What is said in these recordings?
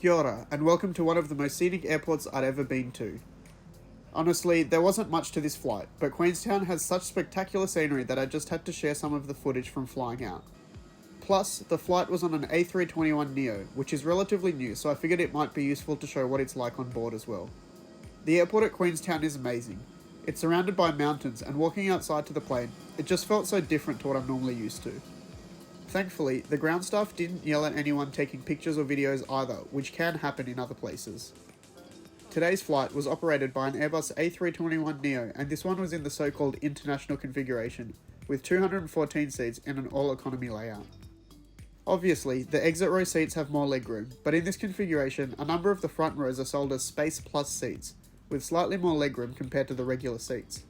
Kia ora, and welcome to one of the most scenic airports I'd ever been to. Honestly, there wasn't much to this flight, but Queenstown has such spectacular scenery that I just had to share some of the footage from flying out. Plus, the flight was on an A321neo, which is relatively new, so I figured it might be useful to show what it's like on board as well. The airport at Queenstown is amazing. It's surrounded by mountains, and walking outside to the plane, it just felt so different to what I'm normally used to. Thankfully, the ground staff didn't yell at anyone taking pictures or videos either, which can happen in other places. Today's flight was operated by an Airbus A321neo, and this one was in the so-called international configuration, with 214 seats in an all-economy layout. Obviously, the exit row seats have more legroom, but in this configuration, a number of the front rows are sold as Space Plus seats, with slightly more legroom compared to the regular seats.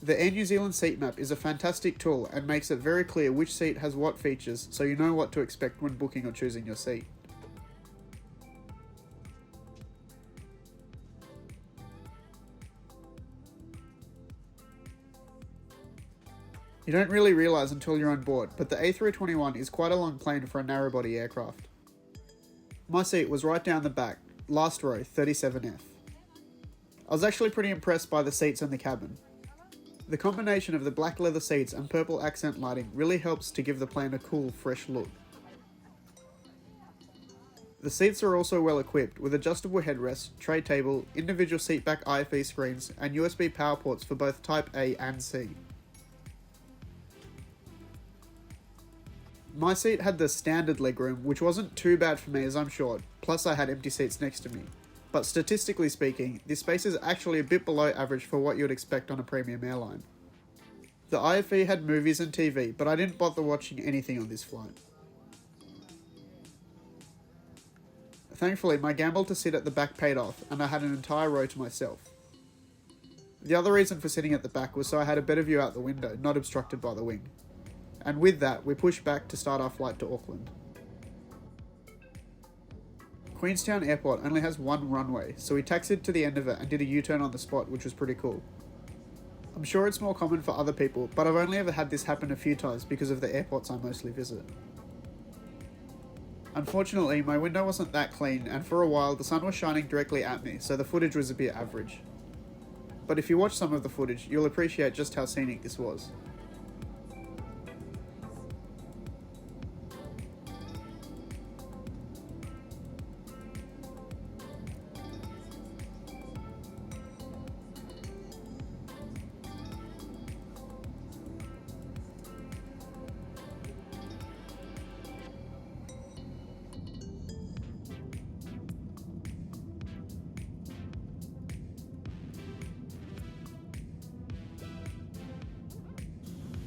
The Air New Zealand seat map is a fantastic tool and makes it very clear which seat has what features, so you know what to expect when booking or choosing your seat. You don't really realise until you're on board, but the A321 is quite a long plane for a narrow-body aircraft. My seat was right down the back, last row, 37F. I was actually pretty impressed by the seats in the cabin. The combination of the black leather seats and purple accent lighting really helps to give the plane a cool, fresh look. The seats are also well equipped with adjustable headrests, tray table, individual seatback IFE screens, and USB power ports for both Type A and C. My seat had the standard legroom, which wasn't too bad for me as I'm short, plus I had empty seats next to me. But statistically speaking, this space is actually a bit below average for what you'd expect on a premium airline. The IFE had movies and TV, but I didn't bother watching anything on this flight. Thankfully, my gamble to sit at the back paid off, and I had an entire row to myself. The other reason for sitting at the back was so I had a better view out the window, not obstructed by the wing. And with that, we pushed back to start our flight to Auckland. Queenstown Airport only has one runway, so we taxied to the end of it and did a U-turn on the spot, which was pretty cool. I'm sure it's more common for other people, but I've only ever had this happen a few times because of the airports I mostly visit. Unfortunately, my window wasn't that clean, and for a while the sun was shining directly at me, so the footage was a bit average. But if you watch some of the footage, you'll appreciate just how scenic this was.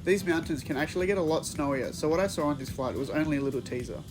These mountains can actually get a lot snowier, so what I saw on this flight was only a little teaser.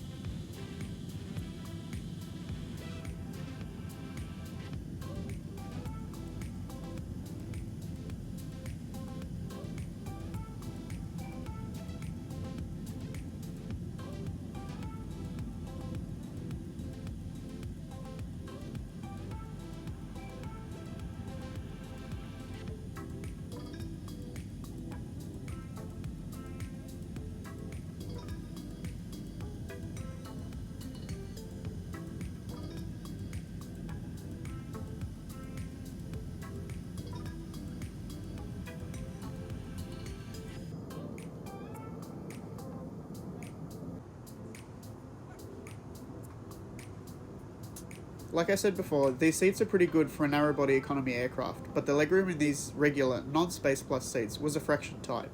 Like I said before, these seats are pretty good for a narrow-body economy aircraft, but the legroom in these regular, non-Space Plus seats was a fraction tight.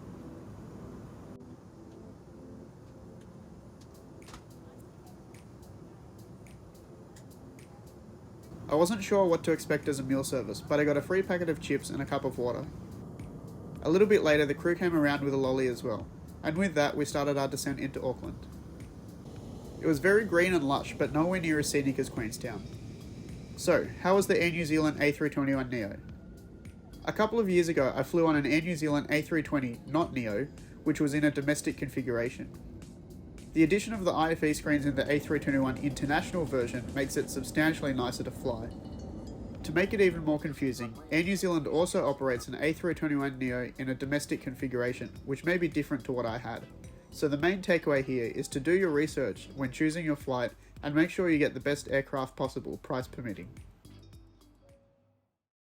I wasn't sure what to expect as a meal service, but I got a free packet of chips and a cup of water. A little bit later, the crew came around with a lolly as well, and with that, we started our descent into Auckland. It was very green and lush, but nowhere near as scenic as Queenstown. So, how was the Air New Zealand A321neo? A couple of years ago, I flew on an Air New Zealand A320, not Neo, which was in a domestic configuration. The addition of the IFE screens in the A321 International version makes it substantially nicer to fly. To make it even more confusing, Air New Zealand also operates an A321neo in a domestic configuration, which may be different to what I had. So the main takeaway here is to do your research when choosing your flight and make sure you get the best aircraft possible, price permitting.